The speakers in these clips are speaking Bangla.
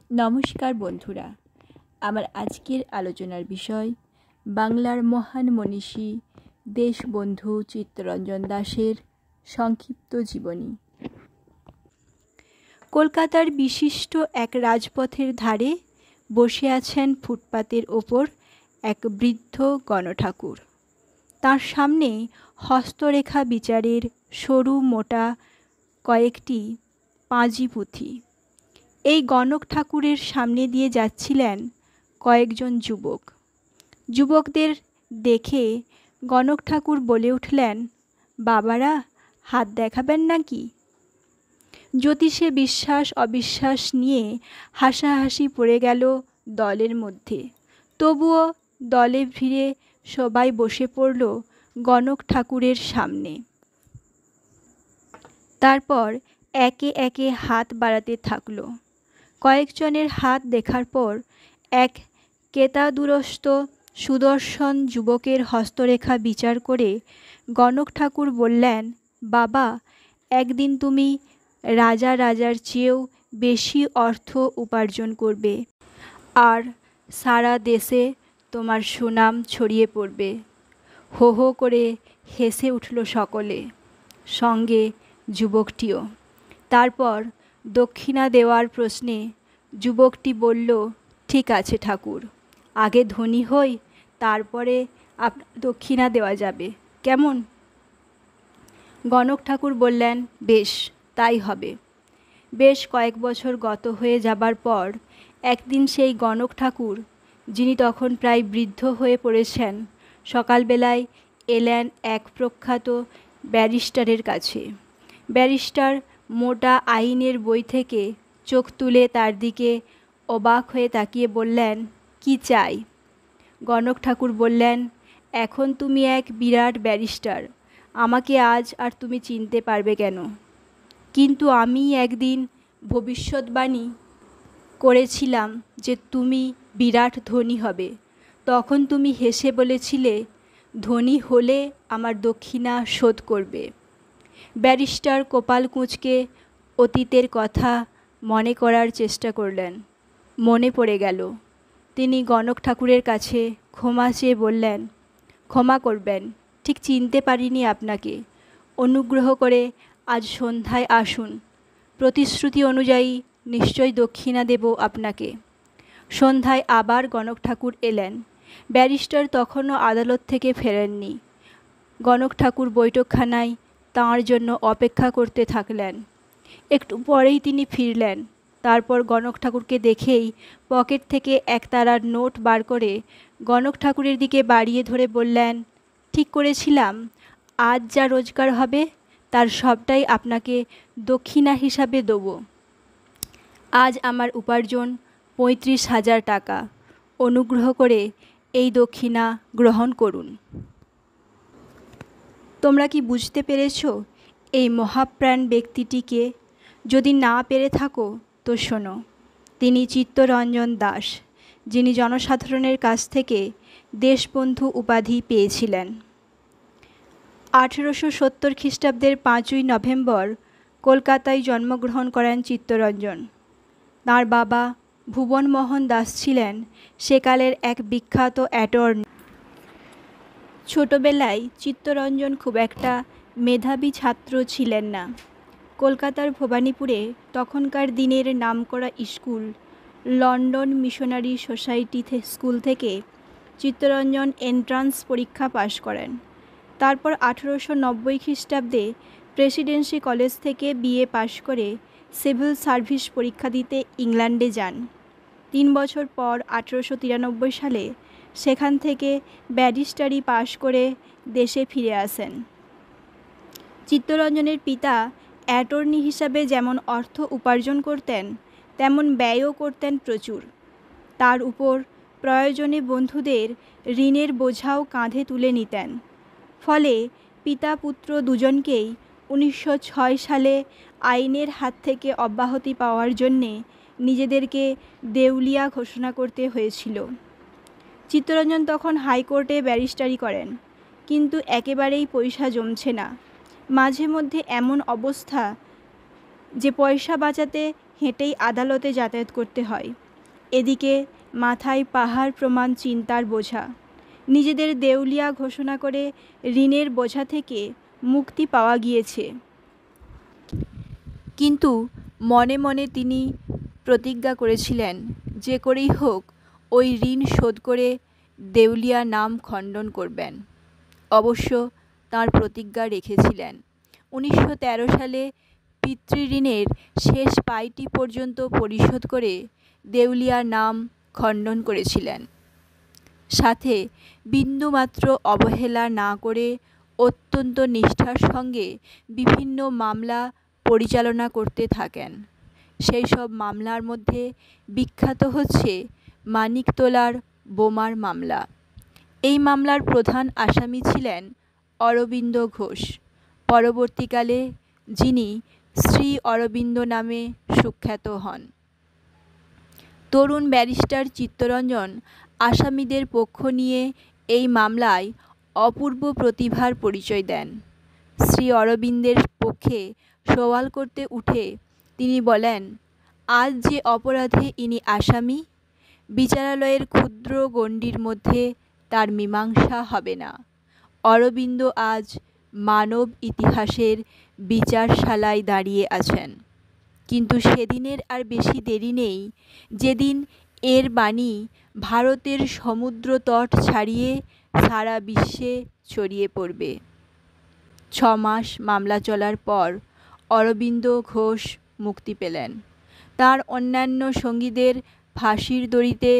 নমস্কার বন্ধুরা, আমার আজকের আলোচনার বিষয় বাংলার মহান মনীষী দেশবন্ধু চিত্তরঞ্জন দাশের সংক্ষিপ্ত জীবনী। কলকাতার বিশিষ্ট এক রাজপথের ধারে বসে আছেন ফুটপাতের ওপর এক বৃদ্ধ গণঠাকুর। তার সামনে হস্তরেখা বিচারের সরু মোটা কয়েকটি পাঁজি পুঁথি। এই গণক ঠাকুরের সামনে দিয়ে যাচ্ছিলেন কয়েকজন যুবক। যুবকদের দেখে গণক ঠাকুর বলে উঠলেন, বাবারা, হাত দেখাবেন নাকি? জ্যোতিষে বিশ্বাস অবিশ্বাস নিয়ে হাসাহাসি পড়ে গেল দলের মধ্যে। তবুও দলে ভিড়ে সবাই বসে পড়ল গণক ঠাকুরের সামনে। তারপর একে একে হাত বাড়াতে থাকলো। কয়েকজনের হাত দেখার পর এক কেতাদুরস্ত সুদর্শন যুবকের হস্তরেখা বিচার করে গণক ঠাকুর বললেন, বাবা, একদিন তুমি রাজার চেয়েও বেশি অর্থ উপার্জন করবে, আর সারা দেশে তোমার সুনাম ছড়িয়ে পড়বে। হো হো করে হেসে উঠল সকলে, সঙ্গে যুবকটিও। তারপর দক্ষিণা দেওয়ার প্রশ্নে যুবকটি বলল, ঠিক আছে ঠাকুর, আগে ধনী হই, তারপরে আপনার দক্ষিণা দেওয়া যাবে, কেমন? গণক ঠাকুর বললেন, বেশ, তাই হবে। বেশ কয়েক বছর গত হয়ে যাবার পর একদিন সেই গণক ঠাকুর, যিনি তখন প্রায় বৃদ্ধ হয়ে পড়েছেন, সকালবেলায় এলেন এক প্রখ্যাত ব্যারিস্টারের কাছে। ব্যারিস্টার মোটা আইনের বই থেকে চোখ তুলে তার দিকে অবাক হয়ে তাকিয়ে বললেন, কি চাই? গণক ঠাকুর বললেন, এখন তুমি এক বিরাট ব্যারিস্টার, আমাকে আজ আর তুমি চিনতে পারবে কেন? কিন্তু আমি একদিন ভবিষ্যৎবাণী করেছিলাম যে তুমি বিরাট ধনী হবে। তখন তুমি হেসে বলেছিলে, ধনী হলে আমার দক্ষিণা শোধ করবে। ব্যারিস্টার কপাল কুঁচকে অতীতের কথা মনে করার চেষ্টা করলেন। মনে পড়ে গেল। তিনি গণক ঠাকুরের কাছে ক্ষমা চেয়ে বললেন, ক্ষমা করবেন, ঠিক চিনতে পারিনি আপনাকে। অনুগ্রহ করে আজ সন্ধ্যায় আসুন, প্রতিশ্রুতি অনুযায়ী নিশ্চয় দক্ষিণা দেব আপনাকে। সন্ধ্যায় আবার গণক ঠাকুর এলেন। ব্যারিস্টার তখনও আদালত থেকে ফেরেননি। গণক ঠাকুর বৈঠকখানায় তাঁর জন্য অপেক্ষা করতে থাকলেন। একটু পরেই তিনি ফিরলেন। তারপর গণক ঠাকুরকে দেখেই পকেট থেকে একতারার নোট বার করে গণক ঠাকুরের দিকে বাড়িয়ে ধরে বললেন, ঠিক করেছিলাম আজ যা রোজগার হবে তার সবটাই আপনাকে দক্ষিণা হিসাবে দেব। আজ আমার উপার্জন 35,000 টাকা। অনুগ্রহ করে এই দক্ষিণা গ্রহণ করুন। তোমরা কি বুঝতে পেরেছ এই মহাপ্রাণ ব্যক্তিটিকে? যদি না পেরে থাকো তো শোনো। তিনি চিত্তরঞ্জন দাশ, যিনি জনসাধারণের কাছ থেকে দেশবন্ধু উপাধি পেয়েছিলেন। 1870 খ্রিস্টাব্দের 5ই নভেম্বর কলকাতায় জন্মগ্রহণ করেন চিত্তরঞ্জন। তাঁর বাবা ভুবনমোহন দাস ছিলেন সেকালের এক বিখ্যাত অ্যাটর্নি। ছোটবেলায় চিত্তরঞ্জন খুব একটা মেধাবী ছাত্র ছিলেন না। কলকাতার ভবানীপুরে তখনকার দিনের নামকরা school London missionary society school থেকে চিত্তরঞ্জন এন্ট্রান্স পরীক্ষা পাশ করেন। তারপর 1890 খ্রিস্টাব্দে প্রেসিডেন্সি কলেজ থেকে বিএ পাশ করে সিভিল সার্ভিস পরীক্ষা দিতে ইংল্যান্ডে যান। 3 বছর পর 1893 সালে সেখান থেকে ব্যারিস্টারি পাশ করে দেশে ফিরে আসেন। চিত্তরঞ্জনের পিতা অ্যাটর্নি হিসাবে যেমন অর্থ উপার্জন করতেন, তেমন ব্যয়ও করতেন প্রচুর। তার উপর প্রয়োজনে বন্ধুদের ঋণের বোঝাও কাঁধে তুলে নিতেন। ফলে পিতা পুত্র দুজনকেই 1906 সালে আইনের হাত থেকে অব্যাহতি পাওয়ার জন্যে নিজেদেরকে দেউলিয়া ঘোষণা করতে হয়েছিল। চিত্তরঞ্জন তখন হাইকোর্টে ব্যারিস্টারি করেন, কিন্তু একেবারেই পয়সা জমছে না। মাঝে মধ্যে এমন অবস্থা যে পয়সা বাঁচাতে হেঁটেই আদালতে যাতায়াত করতে হয়। এদিকে মাথায় পাহাড় প্রমাণ চিন্তার বোঝা। নিজেদের দেউলিয়া ঘোষণা করে ঋণের বোঝা থেকে মুক্তি পাওয়া গিয়েছে। কিন্তু মনে মনে তিনি প্রতিজ্ঞা করেছিলেন যে করেই হোক ওই ঋণ শোধ করে দেউলিয়া নাম খণ্ডন করবেন। অবশ্য তাঁর প্রতিজ্ঞা রেখেছিলেন। 1913 সালে পিতৃঋণের শেষ পাইটি পর্যন্ত পরিশোধ করে দেউলিয়া নাম খণ্ডন করেছিলেন। সাথে বিন্দুমাত্র অবহেলা না করে অত্যন্ত নিষ্ঠার সঙ্গে বিভিন্ন মামলা পরিচালনা করতে থাকেন। সেই সব মামলার মধ্যে বিখ্যাত হচ্ছে মানিকতলার বোমার মামলা। এই মামলার প্রধান আসামি ছিলেন অরবিন্দ ঘোষ, পরবর্তীকালে যিনি শ্রী অরবিন্দ নামে সুখ্যাত হন। তরুণ ব্যারিস্টার চিত্তরঞ্জন আসামিদের পক্ষ নিয়ে এই মামলায় অপূর্ব প্রতিভার পরিচয় দেন। শ্রী অরবিন্দের পক্ষে সওয়াল করতে উঠে তিনি বলেন, আজ যে অপরাধে ইনি আসামি, বিচারালয়ের ক্ষুদ্র গণ্ডির মধ্যে তার মীমাংসা হবে না। অরবিন্দ আজ মানব ইতিহাসের বিচারশালায় দাঁড়িয়ে আছেন। কিন্তু সেদিনের আর বেশি দেরি নেই, যেদিন এর বাণী ভারতের সমুদ্র তট ছাড়িয়ে সারা বিশ্বে ছড়িয়ে পড়বে। 6 মাস মামলা চলার পর অরবিন্দ ঘোষ মুক্তি পেলেন। তার অন্যান্য সঙ্গীদের ফাঁসির দড়িতে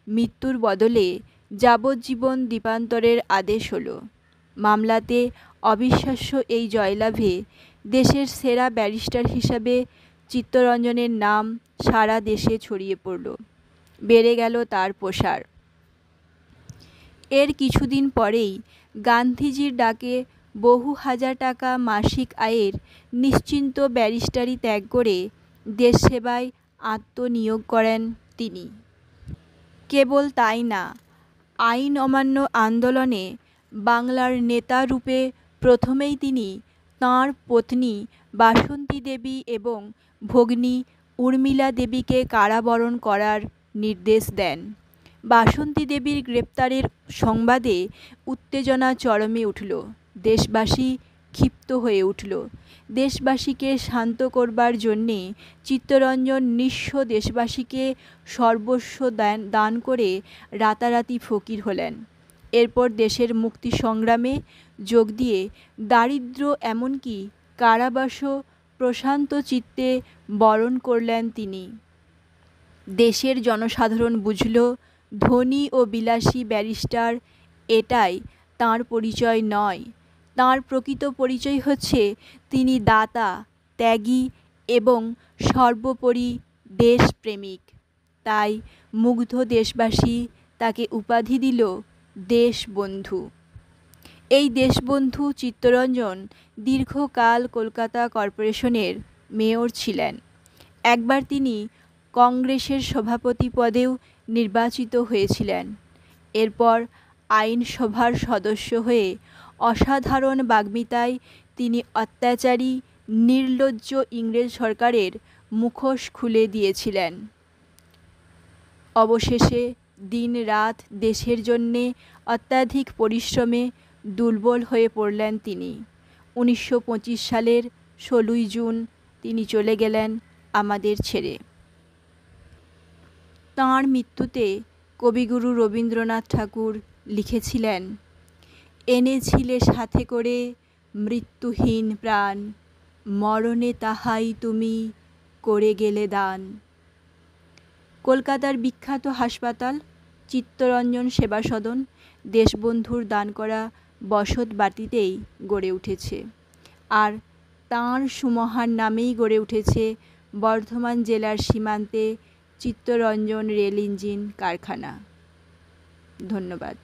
মৃত্যুর বদলে যাবজ্জীবন দ্বীপান্তরের আদেশ হলো। মামলাতে অবিশ্বাস্য এই জয়লাভে দেশের সেরা ব্যারিস্টার হিসাবে চিত্তরঞ্জনের নাম সারা দেশে ছড়িয়ে পড়ল। বেড়ে গেল তার প্রসার। এর কিছুদিন পরেই গান্ধীজির ডাকে বহু হাজার টাকা মাসিক আয়ের নিশ্চিন্ত ব্যারিস্টারি ত্যাগ করে দেশ সেবায় আত্মনিয়োগ করেন তিনি। কেবল তাই না, আইন অমান্য আন্দোলনে বাংলার নেতা রূপে প্রথমেই তিনি তাঁর পত্নী বাসন্তী দেবী এবং ভগ্নী উর্মিলা দেবীকে কারাবরণ করার নির্দেশ দেন। বাসন্তী দেবীর গ্রেপ্তারের সংবাদে উত্তেজনা চরমে উঠল। দেশবাসী ক্ষিপ্ত হয়ে উঠল। দেশবাসীকে শান্ত করবার জন্যে চিত্তরঞ্জন নিঃস্ব দেশবাসীকে সর্বস্ব দান করে রাতারাতি ফকির হলেন। এরপর দেশের মুক্তি সংগ্রামে যোগ দিয়ে দারিদ্র্য এমনকি কারাবাসও প্রশান্ত চিত্তে বরণ করলেন তিনি। দেশের জনসাধারণ বুঝল, ধনী ও বিলাসী ব্যারিস্টার এটাই তাঁর পরিচয় নয়। তাঁর প্রকৃত পরিচয় হচ্ছে তিনি দাতা, ত্যাগী এবং সর্বোপরি দেশপ্রেমিক। তাই মুগ্ধ দেশবাসী তাকে উপাধি দিল দেশবন্ধু। এই দেশবন্ধু চিত্তরঞ্জন দীর্ঘকাল কলকাতা কর্পোরেশনের মেয়র ছিলেন। একবার তিনি কংগ্রেসের সভাপতি পদেও নির্বাচিত হয়েছিলেন। এরপর আইনসভার সদস্য হয়ে অসাধারণ বাগ্মিতায় তিনি অত্যাচারী নির্লজ্জ ইংরেজ সরকারের মুখোশ খুলে দিয়েছিলেন। অবশেষে দিন-রাত দেশের জন্যে অত্যাধিক পরিশ্রমে দুর্বল হয়ে পড়লেন তিনি। 1925 সালের 16ই জুন তিনি চলে গেলেন আমাদের ছেড়ে। তাঁর মৃত্যুতে কবিগুরু রবীন্দ্রনাথ ঠাকুর লিখেছিলেন, এনেছিলে সাথে করে মৃত্যুহীন প্রাণ, মরণে তাহাই তুমি করে গেলে দান। কলকাতার বিখ্যাত হাসপাতাল চিত্তরঞ্জন সেবা সদন দেশবন্ধুর দান করা বসত বাটিতেই গড়ে উঠেছে। আর তাঁর সুমহান নামেই গড়ে উঠেছে বর্ধমান জেলার সীমান্তে চিত্তরঞ্জন রেল ইঞ্জিন কারখানা। ধন্যবাদ।